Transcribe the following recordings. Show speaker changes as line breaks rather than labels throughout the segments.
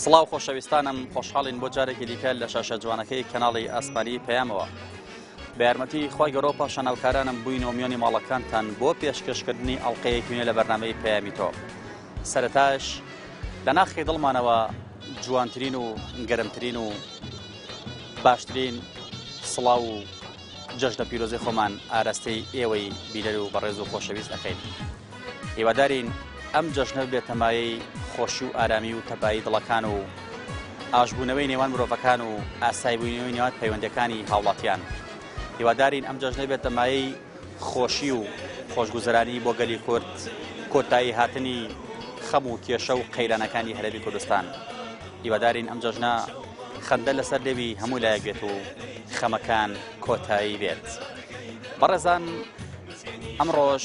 سڵاو خۆشەویستانم خۆشحاڵین بۆ جارێکی دیکە لە شاشە جوانەکەی کەناڵی ئاسمانی پەیامەوە. بە یارمەتی خۆی گەورە و شاناوکارانم بووینەوە میۆنی ماڵەکانتان بۆ پێشکەشکردنی ئەڵلقەیەکی نوێ لە بەرنامەی پەیامی تۆ. سەرەتاش لە ناخی دڵمانەوە جوانترین و گەرمترین و باشترین سڵاو و جەژنە پیرۆزی خۆمان ئاراستەی ئێوەی بیرەر و بەڕێز و خۆشەویست دەکەین. هیوادارین ئەم جەژنە بێت تەمایەی خۆشی و ئارامی و تەبایی دڵەکان و ئاشبوونەوەی نێوان مرۆڤەکان و ئاسایبوونەوەی نێوان پەیوەندەکانی هاوڵاتیان. هیوادارین ئەم جەژنە بێت تەمایەی خۆشی و خۆشگوزەرانی بۆ گەلی کورد، کۆتایی هاتنی خەم و کێشە و قەیرانەکانی هەرێمی کوردستان. هیوادارین ئەم جەژنە خەندە لەسەر لێوی هەموو لایەک بێت و خەمەکان کۆتایی بێت. بەڕێزان، ئەمڕۆژ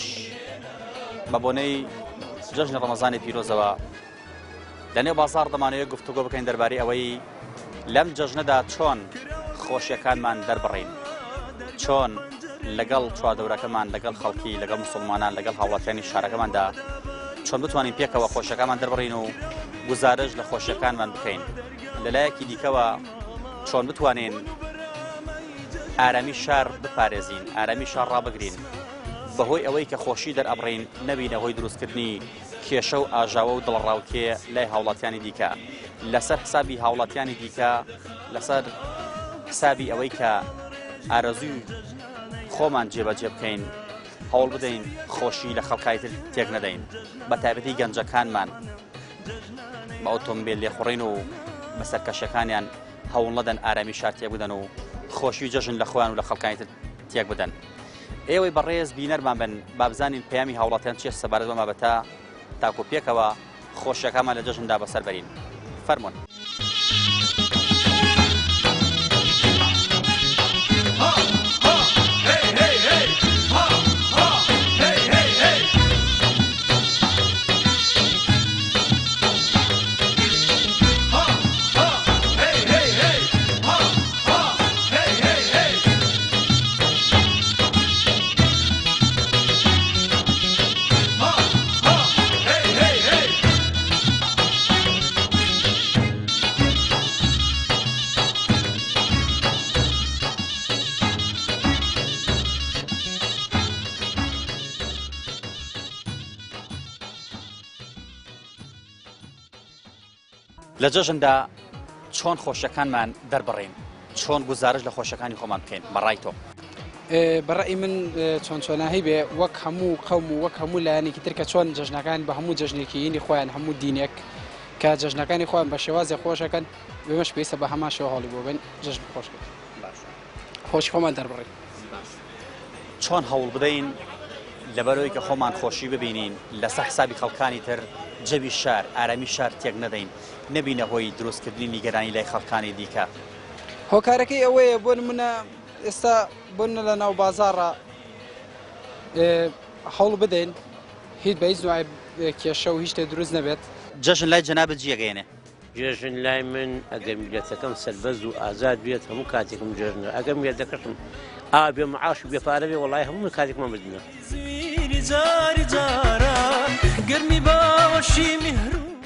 بە بۆنەی جەژنی ڕەمەزانی پیرۆزەوە لەنێو بازاڕ دەمانەوێت گفتوگۆ بکەین دەربارەی ئەوەی لەم جەژنەدا چۆن خۆشیەکانمان دەربڕین، چۆن لەگەڵ چواردەورەکەمان، لەگەڵ خەڵکی، لەگەڵ موسڵمانان، لەگەڵ هاوڵاتیانی شارەکەماندا چۆن بتوانین پێکەوە خۆشیەکانمان دەربڕین و گزارش لە خۆشیەکانمان بکەین. لەلایەکی دیکەوە چۆن بتوانین ئارامی شار بپارێزین، ئارامی شار ڕابگرین بەهۆی ئەوەی کە خۆشی دەرئەبڕین نەبینە هۆی دروستکردنی کێشە و ئاژاوە و دڵڕاوکێ لای هاوڵاتیانی دیکە، لەسەر حسابی هاوڵاتیانی دیکە، لەسەر حسابی ئەوەی کە ئارەزوی خۆمان جێبەجێ بکەین، هەوڵ بدەین خۆشی لە خەڵکای تر تێک نەدەین، بە تایبەتی گەنجەکانمان بە ئۆتۆمبیل لێخوڕین و بە سەرکەشەکانیان هەوڵ نەدەن ئارامی شار تێک بدەن و خۆشی و جەژن لە خۆیان و لە خەڵکانی تر تێک بدەن. ئێوەی بەڕێز بینەرمان بن با بزانین پەیامی هاوڵاتیان چیە سەبارەت بە مابەتە تاکو پێکەوە خۆشیەکانمان لە جەژندا بەسەر بەرین. فەرموون. لە جەژندا چۆن خۆشیەکانمان دەربڕین، چۆن گزارش لە خۆشیەکانی خۆمان بکەین بەڕای تۆ؟
بەڕای من چۆن چۆناهی بێ وەک هەموو قەوم و وەک هەموو لایەنێکی ترکە چۆن جەژنەکان بە هەموو جەژنێکی یینی خۆیان هەموو دینێک کە جەژنەکانی خۆیان بە شێوازی خۆشەکەن بێمەش پێویستە بە هەمان شێوە هەوڵی بۆ بن جەژن خۆشکەن، خۆشی خۆمان دەربڕین.
چۆن هەوڵ بدەین لەبەرەوەی کە خۆمان خۆشی ببینین لەسەر حسابی خەڵکانی تر جەوی شار، ئارامی شار تێک نەدەین، نەبینە هۆی دروستکردنی نیگەرانی لای خەڵکانی دیکە.
هۆکارەکەی ئەوەیە بۆ نمونە ئێستا بۆن لە ناو بازاڕە هەوڵ بدەین هیچ بە هیچ نوعی کێشە و هیچ شتێ دروست نەبێت.
جەژن لای جەنابەت جێگەێنێ؟
جێژن لای من ئەگەر میلەتەکەم سەربەز و ئازاد بێت هەموو کاتێکم جێژنە، ئەگەر میلەتەکەشم بێ مەعاش و بێپارە بێ وەڵای هەموو کاتێکمان بدنە.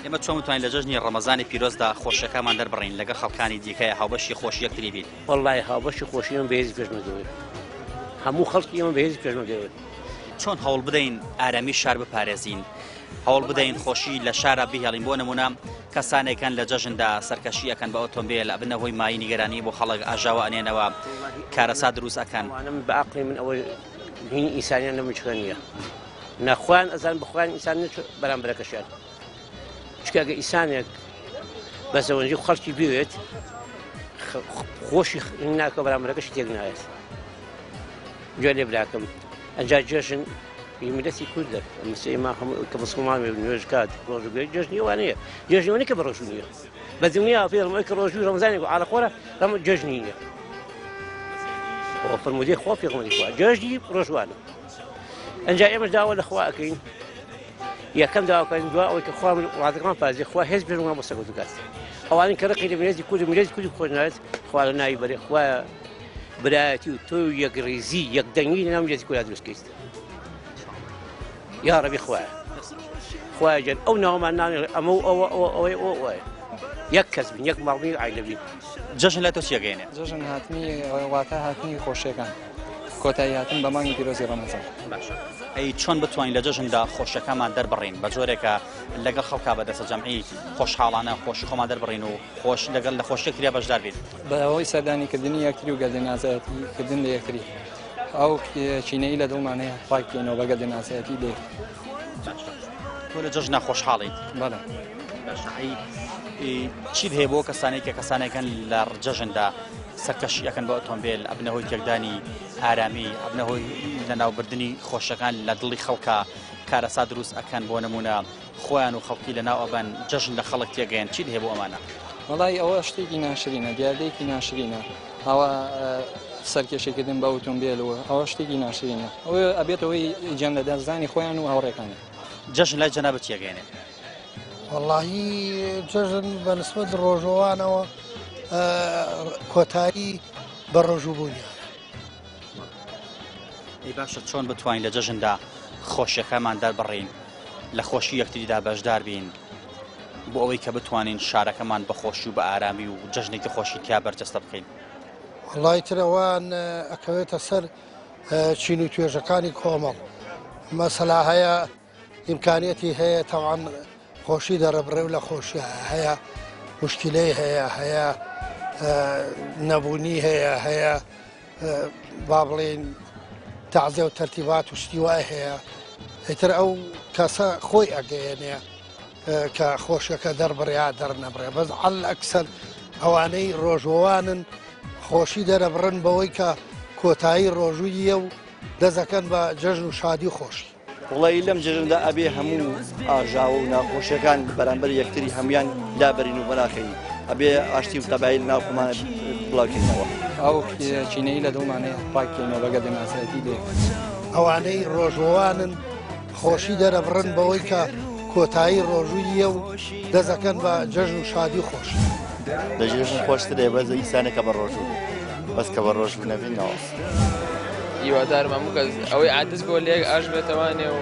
ئێمە چۆن بتوانین لە جەژنی ڕەمەزانی پیرۆزدا خۆشیەکانمان دەربڕین لەگەڵ خەڵکانی دیکەیە هاوبەشی خۆشی یەکتری بین؟
وەڵای هاوبەشی خۆشی ئێمە بەهێزی پێشمەدەوێت، هەموو خەڵکی ئێمە بەهێزی پێشمەدەوێت.
چۆن هەوڵ بدەین ئارامی شار بپارێزین، هەوڵ بدەین خۆشی لە شارە بهێڵین؟ بۆ نمونە کەسانێکن لە جەژندا سەرکەشی ئەکەن بە ئۆتۆمبیل ئەبنە هۆی مای نیگەرانی بۆ خەڵک ئاژاوە ئەنێنەوە، کارەسا دروست ئەکەن.
بە عەقڵی من ئەوەی هینی ئینسانیان لەمن چکە نییە، نەخوایان ئەزان بەخوایان ئینسان بەرامبەرەکەشیان، چکە ئەگە ئینسانێک بەزەوەنجی خەڵکی بوێت خۆشی ناکە بەرامبەرەکەشی تێک نایێت. گوێ لێ براکەم، ئەنجا جێژن میلەتی کوردە ئێمە کە مسڵمان نوێژ کات ڕۆژگوێی جێژنی وانەیە، جێژنیوانی کە بە ڕۆژ نییە بە دنیا پێڵمەوەی کە ڕۆژوی ڕەمەزانێک عاڵەخۆرە ڕەمە جێژنی نییە. فەرمودەی خوا پێغەمبەری خوا جێژنی ڕۆژوانە. ئەنجا ئێمەش داوا لە خوا ئەکەین، یەکەم داواکەین دوا ئەوەی کە خوا وڵاتەکەمان پارێزێ، خوا هێز بێژنمان بۆ سەگەوت کات. ئەوانەی کە ڕقی لە میلەتی کورد و میلەتی کوردی خۆش ناوێت، خوا لە ناوی بەرێ خوایە برایەتی و تۆ یەکڕێزی یەکدەنگی لە ناو میلەتی کورد دروست بکەیت. یا ربی خواه خواه جن او ناو من نانی اما او یەک کەس بین یەک ماڵبی عایلەبی
جەژن لای تۆ چیەگەێنێ؟
جژن هاتنی واتە هاتنی خۆشیەکان کۆتایی هاتن بە مانگی پیرۆزی ڕەمەزان.
باشە ئەی چۆن بتوانین لە جەژندا خۆشیەکانمان دەربڕین بە جۆرێکە لەگەڵ خەڵکا بەدەستە جەمعی خۆشحاڵانە خۆشی خۆمان دەربڕین و خۆش لەگەڵ لە خۆشیەکریا بەشدار بین
بە ئەوەی سەردانیکردنی یەکتری و گەردەنازایەتیکردن لە یەکتری ئەو چینەی لە دڵمانەیە پاکێنەوە بە گەردەنازایەتی لێ.
تۆ لە جەژنا خۆشحاڵیت؟
بەڵێ.
چیت هەیە بۆ کەسانێک کە کەسانێکن لە جەژندا سەرکەش یەکەن بە ئۆتۆمبیل ئەبنەهۆی تێکدانی ئارامی ئەبنەهۆی لە ناوبردننی خۆشەکان لە دڵی خەڵکا کارەسا دروست ئەکەن بۆ نمونە خۆیان و خەڵکی لە ناو ئەبەن جەژن لە خەڵک تێگەیان چیت هەیە بۆ ئەمانە؟
وەڵای ئەوە شتێکی ناشرینە دیاردەیەکی ناشرینە ئەوە سەرکێشێکردن بە ئۆتۆمبیلەوە ئەوە شتێکی ناشرینە ئەوە ئەبێتەوەی گیان لە دەرزانی خۆیان و هاوڕێکانە.
جەژن لای جەنابەت چیەگەێنێ؟
واللهی جەژن بەنسبەت ڕۆژەوانەوە کۆتایی بە ڕۆژوبوونیان.
ئەی باشە چۆن بتوانین لە جەژندا خۆشیەکەمان دەربڕین لە خۆشی یەکتریدا بەشدار بین بۆ ئەوەی کە بتوانین شارەکەمان بە خۆشی و بە ئارامی و جەژنێکی خۆشی تیا بەرجەستە بکەین؟
وڵای ترەوان ئەکەوێتە سەر چین و توێژەکانی کۆمەڵ مەسەلا هەیە ئیمکانیەتی هەیە تەوان خۆشی دەرەبڕێ و لە خۆشی هەیە مشکلەی هەیە نەبوونی هەیە با بڵێن تەعزیە و تەرتیبات و شتی وای هەیە ئیتر ئەو کەسە خۆی ئەگەیەنێ کە خۆشیەکە دەربڕیا دەرنەبڕێ بەس عەل ئەکسەر ئەوانەی ڕۆژەوانن خۆشی دەرەبڕن بەوەی کە کۆتایی ڕۆژوویە و دەزەکەن بە جەژن و شادی خۆشی.
وڵی لەم جژندا ئەبێ هەموو ئاژاوە و ناخۆشیەکان بەرامبەر یەکتری هەمویان لابەرین و بەناخین ئەبێ ئاشتی و تەبایی ناوخۆمانە بڵاوکەینەوە.
ئەو چینەی لە دڵمانەیە پاکێنەوە بە گەردەنازایەتی لێ.
ئەوانەی ڕۆژەوانن خۆشی دەرەبڕن بەوەی کە کۆتایی ڕۆژوویە و دەزەکەن بە جەژن و شادی خۆشی.
لە ژێژن خۆشترێ بەزە ئیسانێکە بە ڕۆژوو بەس کە بە ڕۆژ بنەبینەوە.
هیوادارم هەموو کەس ئەوەی عادز بۆ لێک ئاش بێتەوانێ و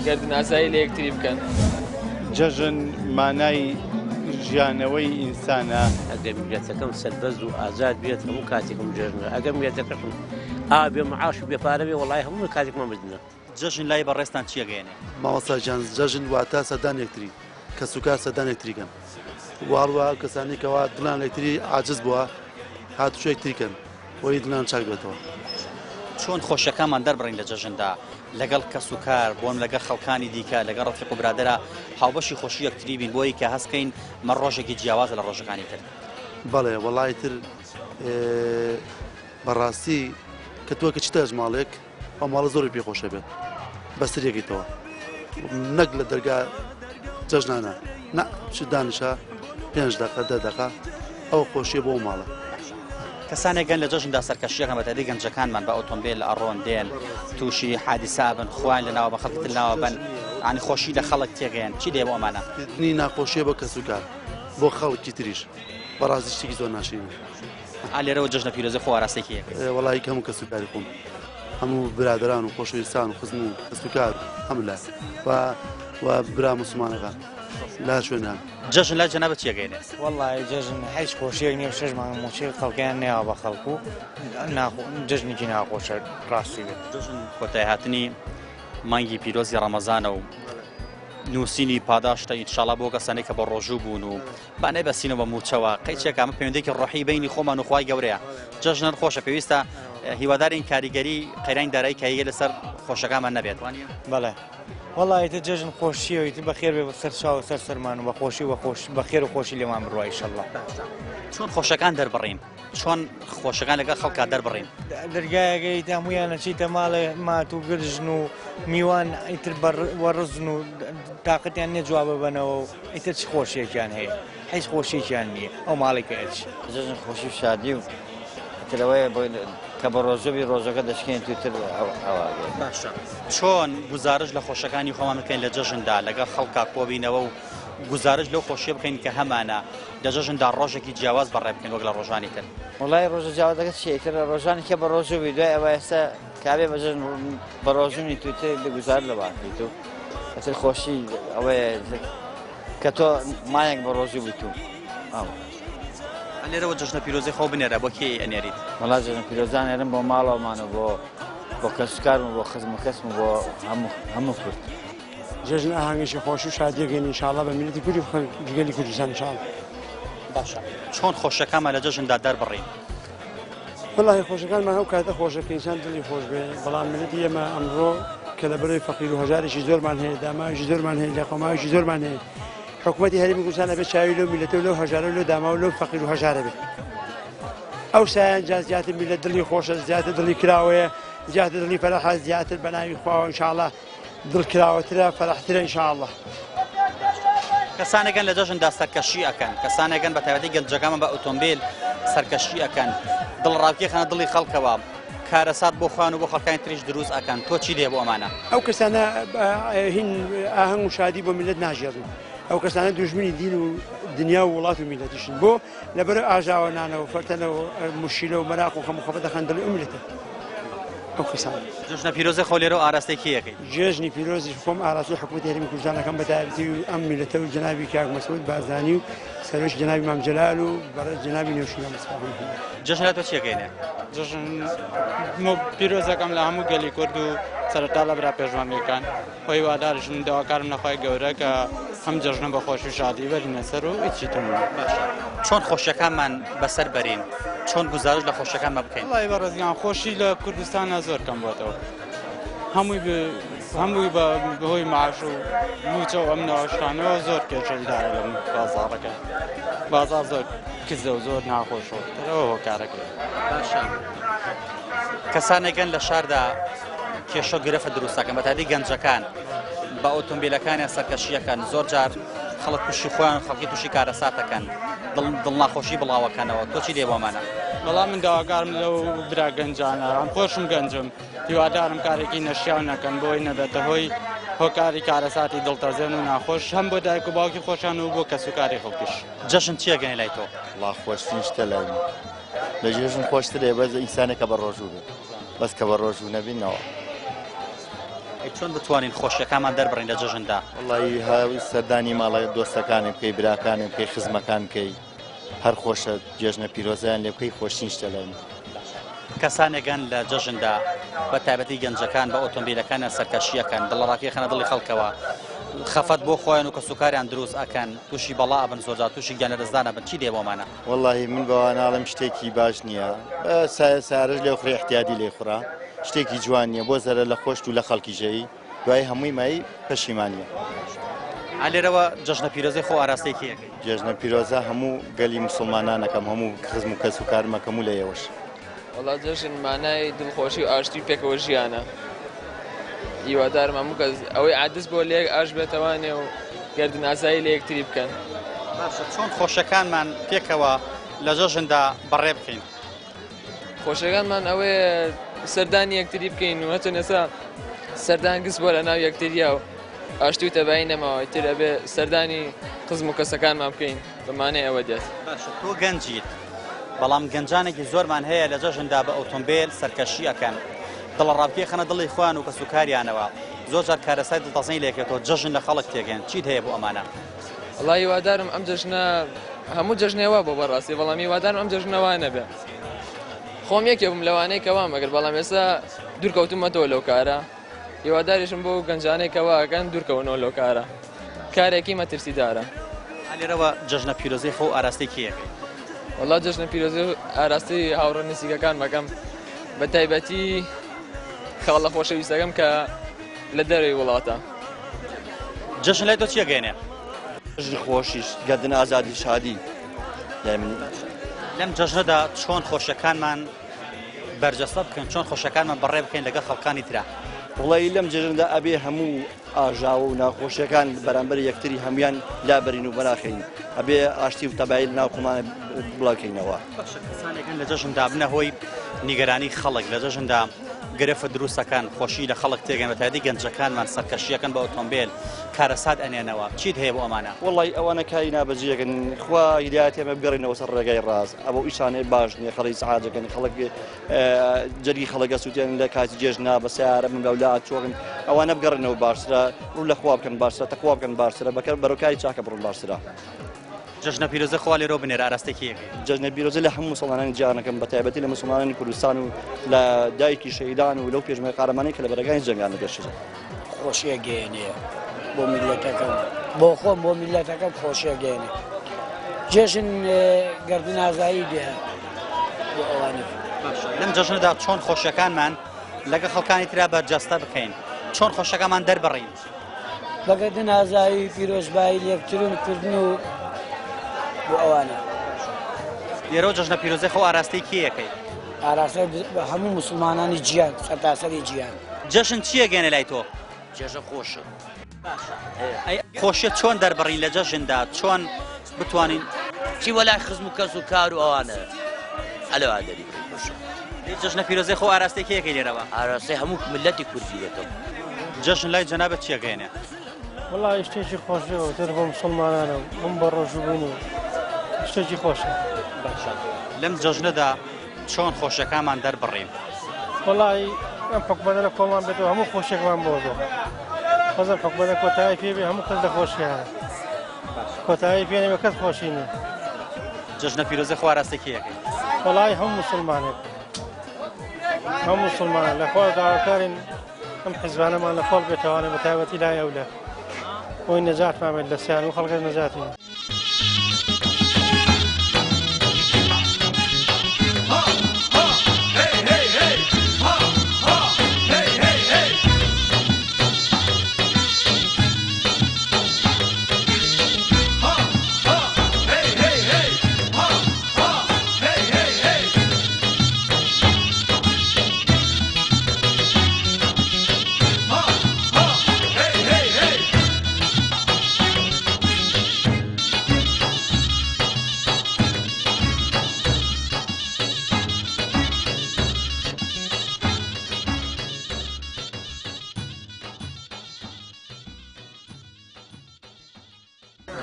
گەردەناسایی لە یەکتری بکەن.
جەژن مانای ژیانەوەی ئینسانە.
ئەگەر میلەتەکەم سەربەز و ئازاد بێت هەموو کاتێکم جەژنە ئەگەر میلەتەکەم ئابێ مەعاش و بێپارە بێ وەڵای هەموو کاتێکمان بدنە.
جەژن لای بەڕێستان چیەگەێنێ؟
مامۆستا جان جەژن واتە سەردان یەکتری کە سوکار سەردان یەکتریکەن واڵوە کەسانێکەوە دڵان یەکتری عاجز بووە هاتوچۆ یەکتریکەن بۆی دڵان چاک بێتەوە.
چۆن خۆشیەکانمان دەربڕین لە جەژندا لەگەڵ کەس و کار بۆم لەگەڵ خەڵکانی دیکە لەگەڵ ڕەفیق و برادەرە هاوبەشی خۆشی یەکتری بین بۆی کە هەستکەین مە ڕۆژێکی جیاوازە لە ڕۆژەکانی تر.
بەڵێ وەڵای تر بەڕاستی کە تۆ کە چتە ژماڵێک ئەو ماڵە زۆری پێخۆشە بێت بەسریەکەیتەوە نەک لە دەرگا جەژنانە نە چ دانیشە 5 دقە 10 دقە ئەو خۆشیە بۆ ماڵە.
کەسانێک گەن لە جەژندا سەرکەشیەکەن بەتەدی گەنجەکانمان بە ئۆتۆمبیل لە ئەڕۆن دێن تووشی حادیسا بن خوان لەناوە بە خەڵکی ترناوە بن عنی خۆشی لە خەڵک تێگەیان چی دێ بۆ ئەمانە؟
نی ناخۆشیە بۆ کەس و کار بۆ خەڵکی تریش بەڕاستی شتێکی زۆر ناشرینە.
لێرەوە جەژنە پیرۆزی خۆ ئاراستێکی
وەڵای هەموو کەس و کاری خۆم هەموو برادران و خۆشەویستان و خزم و کەس و کار هەموو لای و برا مسلمانەکان لا شوێنان.
جەژن لای جەنابەت چیەگەێنێ؟
وەڵای جەژن هیچ خۆشیەک نییە 6 مانگ موچەی خەڵکیان نێوە بە خەڵکو جەژنێکی ناخۆشە ڕاستی بێت.
جەژن کۆتایی هاتنی مانگی پیرۆزی ڕەمەزانە و نووسینی پاداشتە ئینشاڵا بۆ کەسانێک کە بە ڕۆژوو بوون و بانەی بەسینەوە بە موچەوە قەیچێک ئەمە پەیوەندێکی ڕۆحی بینی خۆمان و خوای گەورەیە. جەژنەر خۆشە پێویستە هیوادارین کاریگەری قەیرانی دارایی کاییە لەسەر خۆشەکانمان نەبێت وانە؟
بەڵێ وەڵای تە جەژن خۆشیەوەی بەخێر بێ سەر چاو سەر سەرمان و بە خۆشی و بەخێر و خۆشی لێمان بڕوای ئینشەڵڵا.
چۆن خۆشەکان دەربڕین چۆن خۆشەکان لەگەڵ خەڵکا دەربڕین؟
دەرگایەکەی هەمویانە چیتە ماڵێ مات و گرژن و میوان ئیتر وەڕزن و تااقەتیان نێ جواب ببەنەوە و ئیتر چ خۆشیێکیان هەیە هیچ خۆشیێکیان نییە ئەو ماڵێکە ئەچ
جەژن خۆشی و شادی و ترەوەیە کە بە ڕۆژەبی ڕۆژەکە دەشکێن توتر ئەوە
باشە. چۆن گزارش لە خۆشەکانی خۆمان بکەین لە جەژندا لەگەڵ خەڵکا کۆبینەوە و گزارش لەو خۆشیە بکەین کە هەمانە لە جەژندا ڕۆژێکی جیاواز بەڕێ بکەین وەک لە ڕۆژانی تر؟
وڵای ڕۆژە جیاوازەکە چیەکە ڕۆژانی کە بە ڕۆژوبی دوای ئەوە ئێستا کابێ بە جەژن بە ڕۆژوونی توتر لە گوزار لە واقعیت و ئەتر خۆشی ئەوەیە کە تۆ مایەک بە ڕۆژوو بیت و
لێرەوە جژنە پیرۆزی خۆ بنێرە بۆ کێ ئەنێریت؟
وڵا جژنە پیرۆزان هێرم بۆ ماڵەوەمانە بۆ کەسوکارم بۆ خزم و کەسم بۆ هەموو کورد.
جژن ئاهەنگێکی خۆش و شادیەکەین ئینشاڵڵا بە میلەتی کوردی گەلی کوردستان ئینشاڵڵا.
باشە چۆن خۆشەکانمان لە جەژندا دەربڕین؟
وڵی خۆشەکانمان هەو کاتە خۆشەکە ئینسان دڵی خۆش بێ بەڵام میلەتی ئێمە ئەمڕۆ کە لە بەرەوەی فەقیر و هەژارێکی زۆرمان هەیە داماویشی زۆرمان هەیە لە قەماویشی زۆرمان هەیە حکوومەتی هەرێمی کوردستان ئەبێت چاوی لەو میلەتە و لەو هەژارە و لەو داما و لەو فەقیر و هەژارە بێت. ئەو سایان جا زیاتر میلەت دڵی خۆشە زیاتر دڵی کراوەیە زیاتر دڵی فەرەحە زیاتر بە ناوی خواوە ئینشاڵڵا دڵ کراوەترە فەرەحترە ئینشاءڵڵا.
کەسانێکن لە جەژندا سەرکەشی ئەکەن کەسانێکن بە تایبەتی گەنجەکانمان بە ئۆتۆمبیل سەرکەشی ئەکەن دڵڕاوکێخەنە دڵی خەڵکەوە کارەسات بۆ خوان و بۆ خەڵکانی تریش دروست ئەکەن تۆ چی دێ بۆ ئەمانە؟
ئەو کەسانە هین ئاهەنگ و شادی بۆ میلەت ناژێڕن ئەو کەسانە دوژمنی دین و دنیا و وڵات و میلەتیشن بۆ لەبەر ئاژاوە نانەوە فەرتەنەوە مشیلە و مەراق و خەم و خەفە دەخەن دڵی میلەتە. ئەو کەسان
جژنە پیرۆزی خۆ لێرە و ئاراستەی کێیەکەی؟
جێژنی پیرۆزی خۆم ئاراستی حکوومەتی هەرێمی کوردستانەکەم بە تایبەتی و ئەم میلەتە و جەنابی کاک مەسعود بارزانی و سەرۆکی جەنابی مام جەلال و بەڕێز جەنابی نێوشینە مەسعود.
جژن لە تۆ چیەکەینێ؟
جژن پیرۆزەکەم لە هەموو گەلی کورد و سەرەتا لە برا پێشوانگەکان خۆی وادارشم داواکارم لەخوای گەورە کە هەم جژنە بە خۆش و شادی بەرینە سەر و هیچی تر
چۆن خۆشیەکانمان بەسەر بەرین چۆن گزارش لە خۆشیەکانمان بکەین؟
وڵی بەڕێزگان خۆشی لە کوردستانە زۆر کەم بۆتەوە هەمووی بەهۆی معاش و موچە و ئەم ناوەشتانەوە زۆر کێشەیدارە لەم بازاڕەکە بازار زۆر کزە و زۆر ناخۆشەوە تەرەوە هۆکارەکەی.
باشە کەسانێکن لە شاردا کێشە گرفە دروستەکەن بەتایبەتی گەنجەکان بە ئۆتۆمبیلەکانیان سەرکەشیەکەن زۆر جار خەڵک تووشی خۆیان خەڵکی تووشی کارەساتەکەن دڵناخۆشی بڵاوەکەنەوە تۆ چی دێ بۆمانە؟
بەڵام من داواکارم لەو برا گەنجانە ئەم خۆشم گەنجم هیوادارم کارێکی نەشیاو نەکەن بۆی نەبێتە هۆی هۆکاری کارەساتی دڵتەزێن و ناخۆش هەم بۆ دایک و باوکی خۆشان و بۆ کەسوکاری خەڵکیش.
جەژن چیەگەنی لای تۆ؟
وڵا خۆشترین شتە لای من لە جێژن خۆشترێ بەس ئینسانێکە بە ڕۆژوو بێت بەس کە بە ڕۆژوو نەبینەوە.
چۆن بتوانین خۆشیەکانمان دەربڕین لە جەژندا؟
وڵی هاوی سەردانی ماڵە دۆستەکانی بکەی براکانی بکەی خزمەکان بکەی هەر خۆشە جێژنە پیرۆزیان لێ بکەی خۆشترین شتە لای من.
کەسانێکن لە جەژندا بە تایبەتی گەنجەکان بە ئۆتۆمبیلەکانیان سەرکەشیەکەن دڵڕاکێخەنە دڵی خەڵکەوە خەفەت بۆ خۆیان و کەسوکاریان دروست ئەکەن تووشی بەڵا ئەبن زۆرجار تووشی گیانەدەستدانە بن چی دێ بۆمانە؟
وڵی من بەواناڵم شتێکی باش نییە سارش لێ خوڕی احتیادی لێ خوڕا شتێکی جوان نییە بۆ زەرە لە خۆشت و لە خەڵکی ژەی دوای هەمووی مای پەشیمانیە.
لێرەوە جەژنە پیرۆزی خۆ ئاراستەی کێیەکەی؟
جێژنە پیرۆزە هەموو گەلی مسلمانانەکەم هەموو خزم و کەس و کارمەکەم و لە ئێوەش.
وڵا جەژن مانای دڵخۆشی و ئاشتی پێکەوە ژیانە هیوادارم هەموو کەس ئەوەی عادس بۆ لێک ئاش بێتەوانێ و گەردناسایی لە یەکتری بکەن.
باشە چۆن خۆشەکانمان پێکەوە لە جەژندا بەڕێ بکەین؟
خۆشەکانمان ئەوەیە سەردانی یەکتری بکەین و هەچەند ئێستا سەردان گست بۆ لە ناو یەکتریە و ئاشتی و تەبایی نەماوە تر ئەبێ سەردانی قزم و کەسەکانمان بکەین بەمانەی ئەوە دێت.
باشە تۆ گەنجیت بەڵام گەنجانێکی زۆرمان هەیە لە جەژندا بە ئۆتۆمبیل سەرکەشی ئەکەن دڵڕابکێخەنە دڵی خۆیان و کەسوکاریانەوە زۆر جار کارەسای دڵتەزەنی لێکێتەوە جەژن لە خەڵک تێگەن چیت هەیە بۆ ئەمانە؟
وڵی هیوادارم ئەم جەژنە هەموو جەژنێوە بۆ بەڕاستی بەڵام هیوادارم ئەم جەژنەوە نەبێ خۆم یەکێ بووم لەوانەیە کەوا مەگەر بەڵام ئێستا دوورکەوتومەتەوە لەو کارە هیواداریشم بۆ گەنجانێکەوە ئەکەن دوورکەونەوە لەو کارە کارێکی مەترسیدارە.
لێرەوە جەژنە پیرۆزی خۆ ئاراستەی کێیەکەی؟
وڵا جەژنە پیرۆزی ئاراستی هاوڕە نزیکەکان مەکەم بە تایبەتی خاڵە خۆشەویستەکەم کە لە دەروی وڵاتە.
جەژن لای تۆ چیەگەێنێ؟
جژن خۆشیش گەردن ئازادی شادی
لەم جەژنەدا چۆن خۆشیەکانمان بەرجەستە بکەین چۆن خۆشیەکانمان بەڕێ بکەین لەگەڵ خەڵکانی ترا؟
وڵی لەم جژندا ئەبێ هەموو ئاژاوە و ناخۆشیەکان بەرامبەر یەکتری هەمویان لابەرین و بەناخین ئەبێ ئاشتی و تەبایی ناوخۆمانە بڵاوکەینەوە.
کەسانێکن لە جەژندا بنە هۆی نیگەرانی خەڵک لە جەژندا گرفە دروستەکان خۆشی لە خەڵک تێگەن بەتایبەتی گەنجەکانمان سەرکەشیەکەن بە ئۆتۆمبیل کارەسات ئەنێنەوە چیت هەیە بۆ ئەمانە؟
وڵی ئەوانە کاری نابەجێکن خوا هیدایەت ئێمە بگەڕینەوە سەر ڕێگای ڕاست ئەوە ئیشانێ باش نییە خەڵی سەعادەکەن خەڵک جەرگی خەڵکە سووتێن لە کاتی جێژنا بە سیارە من لەولات چۆغن ئەوانە بگەڕنەوە باشترە ڕوو لە خوا بکەن باشترە تەخوا بکەن باشترە بەکەر بەرەوکاری چاکە بڕۆن باشترە.
جژنە پیرۆزە خوا لێرە بنێرە ئاراستێکیەکەی
جژنە پیرۆزە لە هەموو مسلمانانی جیهانەکەم بە تایبەتی لە مسلمانانی کوردستان و لە دایکی شەهیدان و لەو پێشمەرگە قارەمانەی کە لە بەرەکانی جەنگان دەگەشتن
خۆشیە گەیەنێ بۆ میلەتەکەم بۆ خۆم بۆ میلەتەکەم خۆشیە گەیەنێ جێژن گەردن ئازایی دێ بۆ ئەوانە
لەم جژنەدا چۆن خۆشیەکانمان لەگە خەڵکانی ترا بەرجەستە بکەین چۆن خۆشەکەمان دەربڕین
بەگەردن ئازایی پیرۆزبایی لێکترن و بۆ ئەوانە
لێرە جژنە پیرۆزەی خۆ ئاراستەی کێیەکەی
ئاراستە هەموو مسلمانانی جیان سەرتاسەری جیان
جەژن چییە گەێنە لای تۆ
جێژە خۆشە
خۆشیە چۆن دەربڕین لە جەژندا چۆن بتوانین
چی وەلای خزم و کەس و کار و ئەوانە ئەلەوا دەری خۆشە
جژنە پیرۆزەی خۆ ئاراستەی کێیەکەی لێرەوە
ئاراستەی هەموو ملەتی کوردی دەکەم
جەژن لای جەنابەت چییە گەێنێ
وڵای شتێکی خۆشەوە تر بۆ مسلمانانە بم بە ڕۆژبوون و شتێکی خۆشە
لەم جەژنەدا چۆن خۆشەکانمان دەربڕین
وڵای ئەم حکومەتە لە کۆڵمان بێتەوە هەموو خۆشێکمان بۆ خۆزم حکومەتە کۆتایی پێ بێ هەموو کەس لە خۆشیانە کۆتایی پێ نەبێ کەس خۆشی نیە
جژنە پیرۆزەی خۆ ئاراستەی کێیەکەی
وڵای هەموو مسلمانێک هەموو مسلمانان لە خۆ داواکارین ئەم حیزبانەمان لە خۆڵ بێتەوانە بە تایبەتی لای ئەولە بۆی نەجاتمان بێت لە سیان و خەڵکە نەجاتین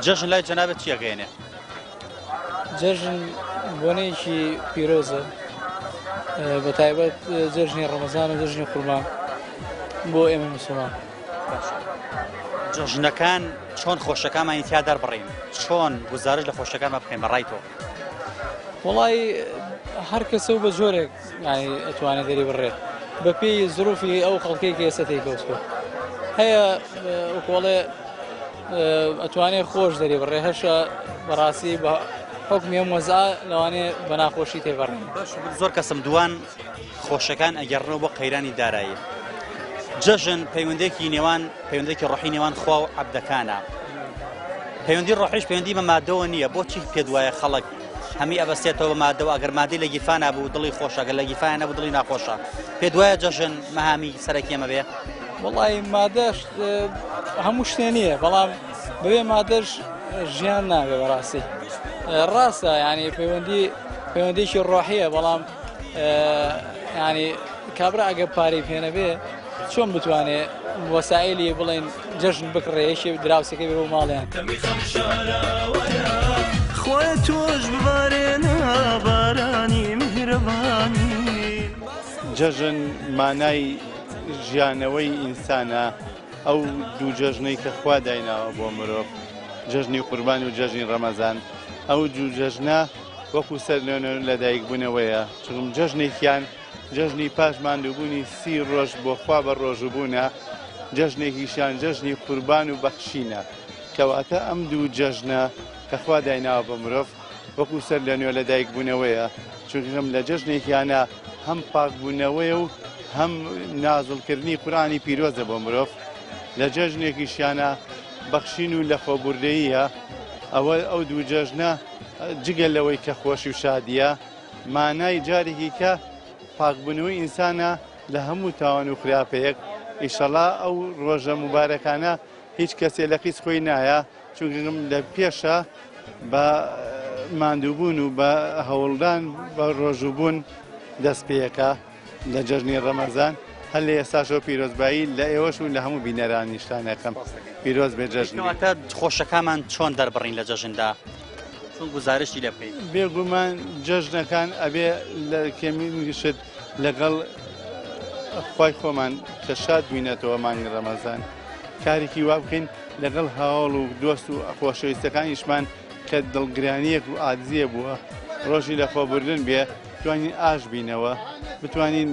جژن لای جەنابەت چییە گەێنێ
جژن بۆنەیەکی پیرۆزە بە تایبەت جژنی ڕەمەزان و جژنی قوربان بۆ ئێمە مسلمان
جژنەکان چۆن خۆشەکانمانی تیا دەربڕین چۆن گزارش لە خۆشەکانمان بکەین بەڕای تۆ
وڵی هەر کەسە و بە جۆرێک ئەتوانێت دەری بڕێت بە پێی زروفی ئەو خەڵکێکی ئێستا تێکەوتوە هەیە وەکوڵێ ئەتوانێت خۆش دەری بڕێ هەشە بەڕاستی بە حکمی ئەم وەزا لەوانێ بە ناخۆشی تێبڕێن
زۆر کەسم دوان خۆشەکان ئەگەڕنەوە بۆ قەیرانی دارایی جژن پەیوەندێکی نێوان پەیوەندێکی ڕۆحی نێوان خوا و عەبدەکانە پەیوەندی ڕۆحیش پەیوەندی بە مادەوە نییە بۆچی پێت وایە خەڵک هەمی ئەبەستێتەوە بە مادەوە ئەگەر مادەی لە گیرفانە بوو دڵی خۆشە ئەگەر لە گیرفانە نەبوو دڵی ناخۆشە پێت وایە جژن مەهامی سەرەکی ئێمە بێ
وڵی مادەش هەموو شتێ نییە بەڵام بەبێ مادەش ژیان نابێ بەڕاستی ڕاستە ینی پەیوەندیکی ڕۆحیە بەڵام ینی کابرا ئەگە پارەی پێ نەبێ چۆن بتوانێت وەسایلی بڵێن جژن بکڕێیەکی دراوسەکەی بێ بۆ ماڵیان
خۆی تۆش ببارێنە بارانی میهرەبانی
جژن مانای ژیانەوەی ئینسانە ئەو دوو جەژنەی کە خوا دایناوە بۆ مرۆڤ جەژنی قوربان و جەژنی ڕەمەزان ئەو دوو جەژنە وەکو سەرلێنە لەدایک بوونەوەیە چون جەژنێکیان جەژنی پاش ماندووبوونی 30 ڕۆژ بۆ خوا بە ڕۆژبوونە جەژنێکیشیان جەژنی قوربان و بەخشینە کەواتە ئەم دوو جەژنە کە خوا دایناوە بە مرۆڤ وەکو سەرلێنە لەدایک بوونەوەیە چونکەم لە جەژنێکیانە هەم پاکبوونەوەی و هەم نازڵکردنی قورآنی پیرۆزە بۆ مرۆڤ لە جەژنێکیشیانە بەخشین و لە خۆبوردەییە ئەو دوو جەژنە جگەل لەوەی کە خۆشی و شادیە مانای جارێکی کە پاکبوونەوەی ئینسانە لە هەموو تاوان و خراپەیەک ئیشەڵا ئەو ڕۆژە مبارەکانە هیچ کەسێ لە قیس خۆی نایە چونکەم لە پێشە بە ماندووبوون و بە هەوڵدان بە ڕۆژوبوون دەست پێیەکە لە جەژنی ڕەمەزان هەر لە ئێستاشەوە پیرۆزبایی لە ئێوەش و لە هەموو بینەرانیشتانەکەم پیرۆز بێ جەژنەوەتە
خۆشەکانمان چۆن دەربڕین لە جەژندا چۆن گزارشی لێ بکەین
بێگومان جەژنەکان ئەبێ لە کێمیشت لەگەڵ خوای خۆمان کە شاد بووینەتەوە مانگی ڕەمەزان کارێکی وا بکەین لەگەڵ هاوڵ و دۆست و خۆشەویستەکانیشمان کە دڵگرانیەک و ئادزیە بووە ڕۆژی لە خۆبردن بێ توانین ئاش بینەوە بتوانین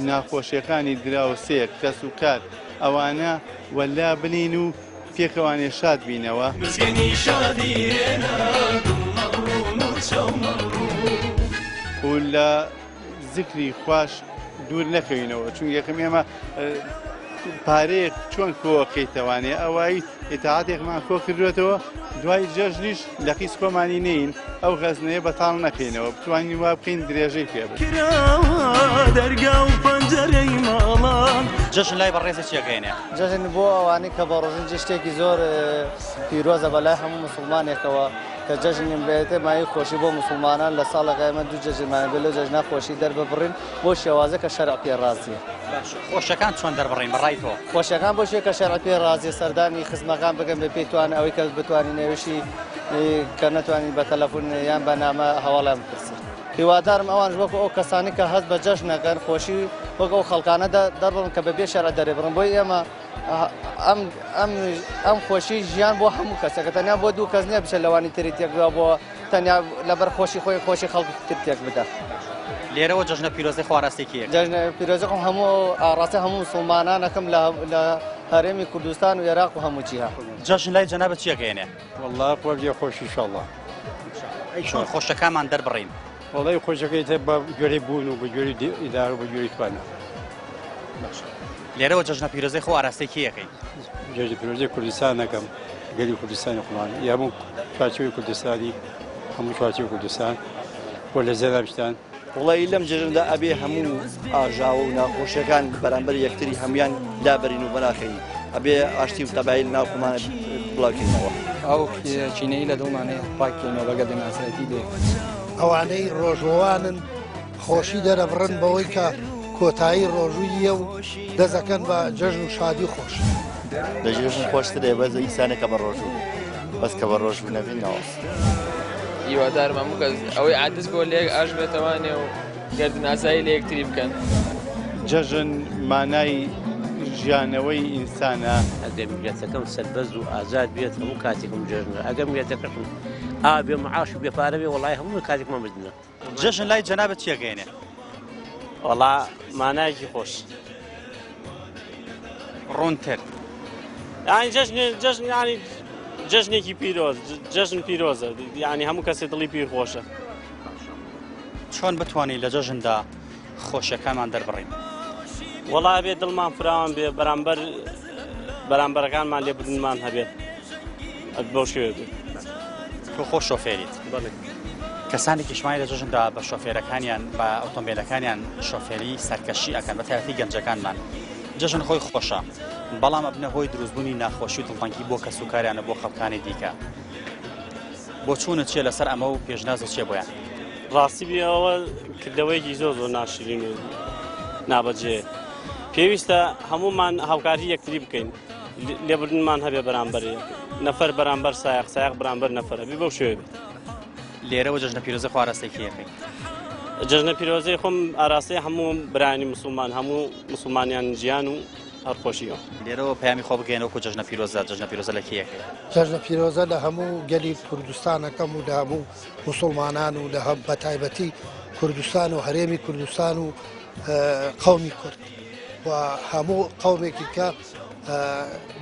ناخۆشیەکانی دراوسێک کەس و کار ئەوانە وەلا بنین و پێکەوانێ شاد بینەوە و لە زیکری خوش دوور نەکەوینەوە چون یەکەم ئێمە پارەیەک چۆن کۆکەیتەوانێ ئەوایی ئێتاعاتێکمان کۆ کردوێتەوە دوای جەژنیش لە قیس کۆمانی نین ئەو غەزنەیە بەتاڵ نەکەینەوە بتوانین وا بکەین درێژەی پێ
جەژن لای بەڕێزە چیەکەینێ
جەژن بۆ ئەوانەی کە بە ڕۆژنجی شتێکی زۆر پیرۆزە بەلای هەموو مسلمانێکەوە کە جەژنیم بێتێ مای خۆشی بۆ مسلمانان لە ساڵەکە ئێمە دوو جەژنمانە بێت لەو جەژنا خۆشی دەرببڕین بۆ شێوازە کە شەرع پێڕازیە
خۆشەکان چۆن دەربڕین بەڕای تۆ
خۆشیەکان بۆ شوێ کە شەرع پێڕازیە سەردانی خزمەکان بگەن بە پێی توان ئەوەی کە بتوانین نێوشی کە نەتوانین بە تەلەفۆن یان بە نامە هەواڵیان بپرسین هیوادارم ئەوانش وەکو ئەو کەسانی کە هەست بە جەژنەکەن خۆشی وەک ئەو خەڵکانە دەربڕن کە بەبێ شەرع دەرێبڕن بۆی ئێمە ئەم خۆشی ژیان بۆ هەموو کەسەکە تەنیا بۆ دوو کەس نییە بچێت لەوانی تری تێکدا بۆ تەنیا لەبەر خۆشی خۆی خۆشی خەڵکی تر تێک بدە
لێرەوە جەژنە پیرۆزەی خواراستێکیە
جەژنە پیرۆزەکەم هەموو ئاڕاستە هەموو مسلمانانەکەم لە هەرێمی کوردستان و عێراق و هەموو جیهان
جەژن لای جەنابەت چیەکەینێ
والله خۆشی خۆشی ئینشاءالله
چۆن خۆشەکانمان دەربڕین
وڵی خۆشەکەی تێ بە گوێرەی بوون و بە گوێری ئیدار و بە گوێری توانە
لێرەوە جەژنە پیرۆزەی خۆ ئاراستێکی یەکەی
جێژی پیرۆزەی کوردستان نەکەم گەلی کوردستانی خۆمان یا هەموو چوارچێوی کوردستانی هەموو چوارچێوی کوردستان بۆ لە زێرابشتان
وڵی لەم جێژندا ئەبێ هەموو ئاژاوە و ناخۆشیەکان بەرامبەر یەکتری هەمویان دابەرین و بەناخین ئەبێ ئاشتی و تەبایی ناوخۆمانە بڵاوکەینەوە
ئەو چینەی لە دڵمانەیە پاکەینەوە بەگە دەناسەتی بێ
ئەوانەی ڕۆژۆوانن خۆشی دەرەبڕن بەوەی کە کۆتایی ڕۆژوویە و دەزەکەن بە جەژن و شادی خۆش
لە جێژن خۆشترێ بەز ئیسانێکە بە ڕۆژوو بەس کە بە ڕۆژوو نەبینەوە
هیوادارم هەموو کەس ئەوەی عادز بۆ لێک ئاش بێتەوانێ و گەردناسایی لە یەکتری بکەن
جەژن مانای ژیانەوەی ئینسانە
ئەگەر میلەتەکەم سەربەز و ئازاد بێت هەموو کاتێکم جەژنە ئەگەر میلەتەکەم ئابێ معاش و بێپارە بێ وڵای هەموو کاتێکمان بدنە
جەژن لای جەنابەت چیەکەینێ
وەڵا مانایەکی خۆش
ڕوونتر
یعنی جەژن ینی جەژنێکی پیرۆز جەژن پیرۆزە یعنی هەموو کەسێ دڵی پیر خۆشە
چۆن بتوانین لە جەژندا خۆشیەکانمان دەربڕین
وەڵا بێ دڵمان فراوان بێ بەرامبەرەکانمان لێ بدنمان هەبێت بەو شێوێ بێت
تۆ خۆ شۆفێریت کەسانێکی شماری لە جەژندا بە شۆفێرەکانیان بە ئۆتۆمبیلەکانیان شۆفێری سەرکەشی ئەکەن بە تایبەتی گەنجەکانمان جەژن خۆی خۆشە بەڵام ئەبنە هۆی دروستبوونی ناخۆشی و دڵتەنگی بۆ کەس و کاریانە بۆ خەڵکانی دیکە بۆ چوونت چیە لەسەر ئەمە و پێشنازە چێ بۆیان
ڕاستی بێەوە کردەوەیەکی زۆر ناشرین و نابەجێ پێویستە هەمومان هاوکاری یەکتری بکەین لێبردنمان هەبێ بەرامبەر نەفەر بەرامبەر سایق بەرامبەر نەفەرە بی بەو شوێ بێت
لێرەوە جەژنە پیرۆزەی خواراستێکی یەکەی
جەژنە پیرۆزەی خۆم ئاراستەی هەموو برانی مسلمان هەموو مسلمانیان ژیان و هەرخۆشیەوە
لێرەوە پەیامی خۆ بگەینەوە جەژنە پیرۆزە لە کیەکەی
جەژنە پیرۆزە لە هەموو گەلی کوردستانەکەم و لە هەموو مسلمانان و لە بە تایبەتی کوردستان و هەرێمی کوردستان و قەومی کورد و هەموو قەومێکی کە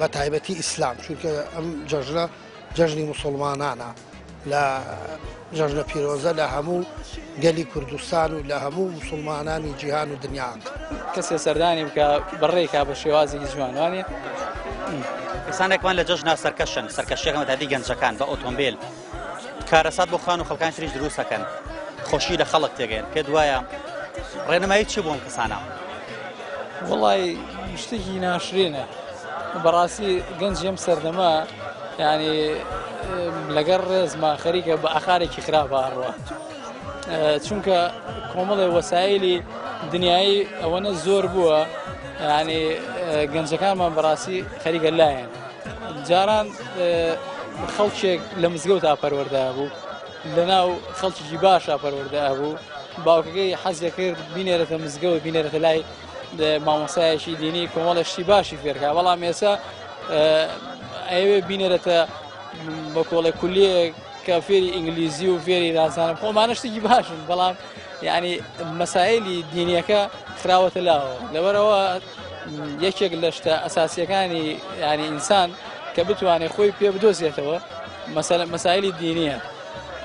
بە تایبەتی ئیسلام چونکە ئەم جەژنە جەژنی مسلمانانە لە جەژنە پیرۆزە لە هەموو گەلی کوردستان و لە هەموو مسلمانانی جیهان و دنیا
کەسێ سەردانی بکە بەڕێکا بە شێوازێکی جوانوانێ
کەسانێکمان لە جەژنا سەرکەشن سەرکەشیەکەمە دادی گەنجەکان بە ئۆتۆمبیل کارەسات بۆ خان و خەڵکان تریش دروستەکەن خۆشی لە خەڵک تێگەن پێ دوایە ڕێنمایی چی بۆم کەسانە
وڵی شتێکی ناشرێنە بەڕاستی گەنج ئەم سەردەما ینی لەگەر ڕێزما خەریکە بە ئاخارێکی خراپە هەڕوە چونکە کۆمەڵی وەسایلی دنیایی ئەوەنە زۆر بووە ینی گەنجەکانمان بەڕاستی خەریکە لایەن جاران خەڵکێک لە مزگەوتا پەروەردە بوو لەناو خەڵکیی باشە پەروەردە بوو باوکەکەی حەزیە کرد بینێرەتە مزگەوت بینێرەتە لای مامۆسایەکی دینی کۆمەڵەشتی باشی فێرکە بەڵام ئێستا ئەوێ بینێرەتە بە کۆڵی کولیەک
کە فێری ئینگلیزی و فێری رازانە خۆمانە شتێکی باشن بەڵام یعنی مەسائلی دینیەکە خراوەتە لاوە لەبەرەوە یەکێک لە شتە ئەساسیەکانی ینی ئینسان کە بتوانێت خۆی پێ بدۆزێتەوە مەسائلی دینیە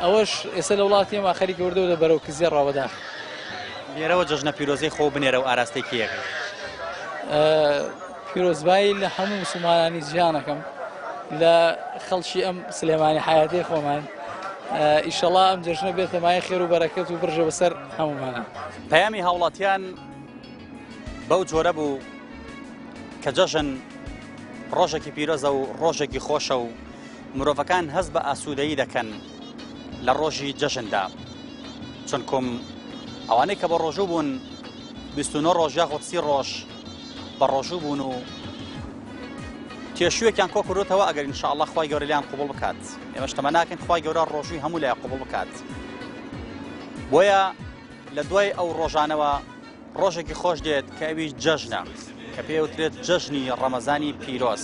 ئەوەش ئێستا لە وڵاتی ئێمە خەریکە وردەوە بەرەو کزیێ ڕاوەدا
لێرەوە جەژنە پیرۆزەی خۆ بنێرە و ئاراستەی کیەکە
پیرۆزبایی لە هەموو مسلمانانی جیهانەکەم لە خەڵکی ئەم سلێمانی حیاتەی خۆمان ئیشەڵا ئەم جەژنە بێتە مای خێر و بەرەکەت و برژە بەسەر هەمومانە
پەیامی هاوڵاتیان بەو جۆرە بوو کە جەژن ڕۆژێکی پیرۆزە و ڕۆژێکی خۆشە و مرۆڤەکان هەست بە ئاسوودەیی دەکەن لە ڕۆژی جەژندا چونکم ئەوانەی کە بە ڕۆژوو بوون 29 ڕۆژ یاخۆ 30 ڕۆژ بە ڕۆژوو بوون و کێشوێکیان کۆ کردوتەوە ئەگەر ئینشاءڵڵا خوای گەورە لیان قوبوڵ بکات ئێمە شتەمە ناکەین خوای گەورە ڕۆژووی هەموو لایە قوبوڵ بکات بۆیە لە دوای ئەو ڕۆژانەوە ڕۆژێکی خۆش دێت کە ئەویش جەژنە کە پێوترێت جەژنی ڕەمەزانی پیرۆز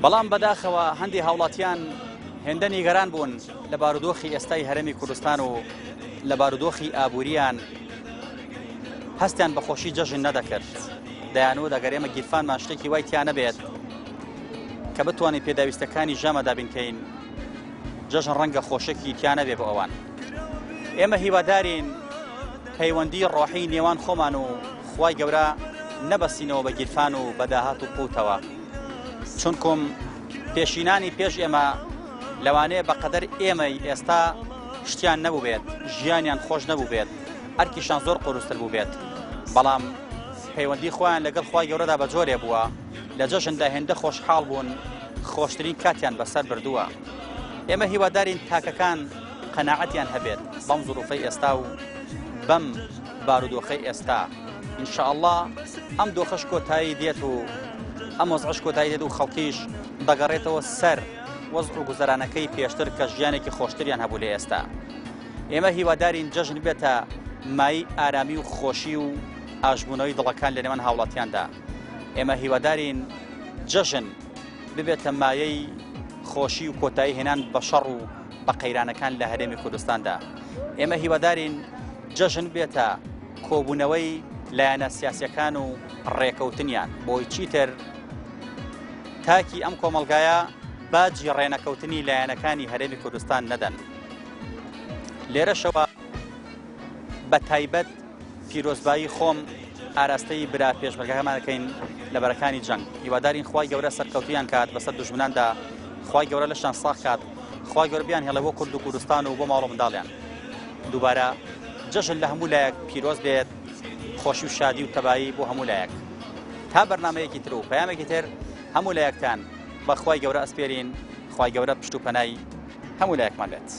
بەڵام بەداخەوە هەندی هاوڵاتیان هێندە نیگەران بوون لە بارودۆخی ئێستای هەرێمی کوردستان و لە بارودۆخی ئابووریان هەستیان بە خۆشی جەژن نەدەکرد دەیانەوە دەگەر ئێمە گیرفانمان شتێکی وای تیا نەبێت کە بتوانین پێداویستەکانی ژەمە دابینکەین جەژن ڕەنگە خۆشێکی تیا نەبێ بۆ ئەوان ئێمە هیوادارین پەیوەندی ڕۆحی نێوان خۆمان و خوای گەورە نەبەسینەوە بە گیرفان و بەداهات و قوتەوە چونکم پێشینانی پێش ئێمە لەوانەیە بەقەدەر ئێمەی ئێستا شتیان نەبوو بێت ژیانیان خۆش نەبوو بێت ئەرکیشان زۆر قورستر بوو بێت بەڵام پەیوەندی خۆیان لەگەڵ خوای گەورەدا بە جۆرێ بووە لە جەژندا هێندە خۆشحاڵ بوون خۆشترین کاتیان بەسەر بردووە ئێمە هیوادارین تاکەکان قەناعەتیان هەبێت بەم زوروفەی ئێستا و بەم بارودۆخەی ئێستا ئینشاءڵڵا ئەم دۆخەش کۆتایی دێت و ئەم وەزعش کۆتایی دێت و خەڵکیش دەگەڕێتەوە سەر وەزع و گوزەرانەکەی پێشتر کە ژیانێکی خۆشتریان هەبوو لە ئێستا ئێمە هیوادارین جەژن بێتە مای ئارامی و خۆشی و ئاژبوونەوەی دڵەکان لە نێوان هاوڵاتیاندا ئێمە هیوادارین جەژن ببێتە مایەی خۆشی و کۆتایی هێنان بە شەڕ و بە قەیرانەکان لە هەرێمی کوردستاندا ئێمە هیوادارین جەژن بێتە کۆبوونەوەی لایەنە سیاسیەکان و ڕێکەوتنیان بۆی چیتر تاکی ئەم کۆمەڵگایە باجی ڕێنەکەوتنی لایەنەکانی هەرێمی کوردستان نەدەن لێرەشەوە بە تایبەت پیرۆزبایی خۆم ئاراستەی برا پێشمەرگەکەمان دەکەین لە بەرەکانی جەنگ هیوادارین خوای گەورە سەرکەوتیان کات بەسەر دوژمناندا خوای گەورە لەشان ساغ کات خوای گەورە بیان هێڵێ بۆ کورد و کوردستان و بۆ ماڵ و منداڵیان دووبارە جەژن لە هەموو لایەک پیرۆز بێت خۆشی و شادی و تەبایی بۆ هەموو لایەک تا بەرنامەیەکی تر و پەیامێکی تر هەموو لایەکتان بە خوای گەورە ئەسپێرین خوای گەورە پشت و پەنای هەموو لایەکمان بێت